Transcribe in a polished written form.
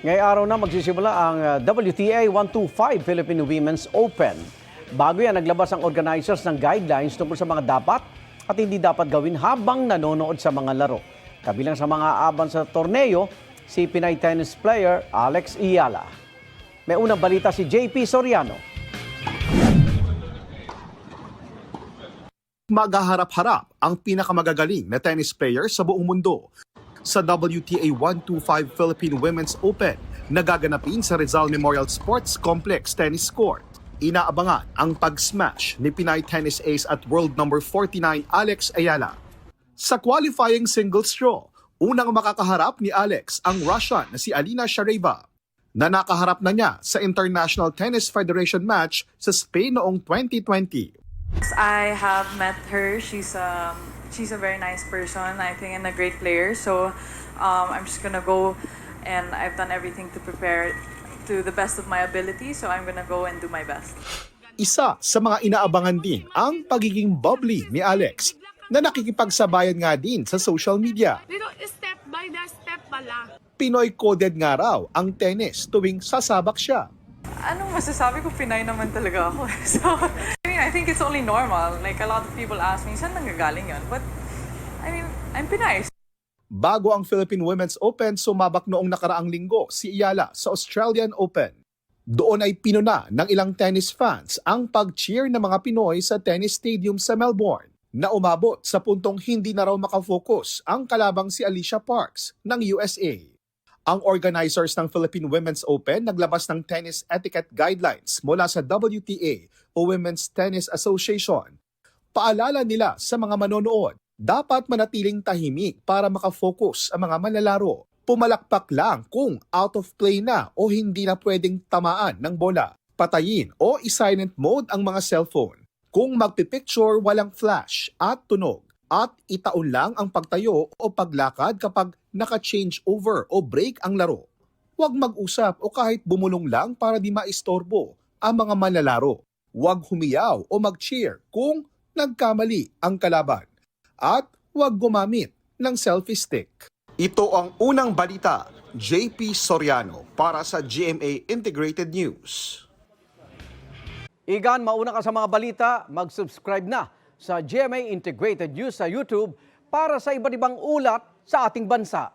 Ngayong araw na magsisimula ang WTA 125 Philippine Women's Open. Bago yan, naglabas ang organizers ng guidelines tungkol sa mga dapat at hindi dapat gawin habang nanonood sa mga laro. Kabilang sa mga aaban sa torneo, si Pinay tennis player Alex Iyala. May unang balita si JP Soriano. Maghaharap-harap ang pinakamagagaling na tennis player sa buong mundo sa WTA 125 Philippine Women's Open na gaganapin sa Rizal Memorial Sports Complex Tennis Court. Inaabangan ang pag-smash ni Pinay tennis ace at world number 49 Alex Iyala. Sa qualifying singles draw, unang makakaharap ni Alex ang Russian na si Alina Shareva na nakaharap na niya sa International Tennis Federation match sa Spain noong 2020. I have met her. She's a very nice person, I think, and a great player. So I'm just gonna go, and I've done everything to prepare to the best of my ability. So I'm gonna go and do my best. Isa sa mga inaabangan din ang pagiging bubbly ni Alex na nakikipagsabayan nga din sa social media. Pero step by the step pala. Pinoy-coded nga raw ang tennis tuwing sasabak siya. Anong masasabi ko? Pinay naman talaga ako. So I think it's only normal. Like, a lot of people ask me, saan nanggagaling yun? But I mean, I'm Pinay. Bago ang Philippine Women's Open, sumabak noong nakaraang linggo si Iyala sa Australian Open. Doon ay pinuna ng ilang tennis fans ang pag-cheer ng mga Pinoy sa tennis stadium sa Melbourne na umabot sa puntong hindi na raw makafocus ang kalabang si Alicia Parks ng USA. Ang organizers ng Philippine Women's Open naglabas ng tennis etiquette guidelines mula sa WTA o Women's Tennis Association. Paalala nila sa mga manonood, dapat manatiling tahimik para makafocus ang mga manlalaro. Pumalakpak lang kung out of play na o hindi na pwedeng tamaan ng bola. Patayin o i-silent mode ang mga cellphone. Kung magpipicture, walang flash at tunog. At itaon lang ang pagtayo o paglakad kapag naka-change over o break ang laro. Huwag mag-usap o kahit bumulong lang para di maistorbo ang mga manlalaro. Huwag humiyaw o mag-cheer kung nagkamali ang kalaban. At huwag gumamit ng selfie stick. Ito ang unang balita, JP Soriano para sa GMA Integrated News. Igan, mauna ka sa mga balita, mag-subscribe na sa GMA Integrated News sa YouTube para sa iba't ibang ulat sa ating bansa.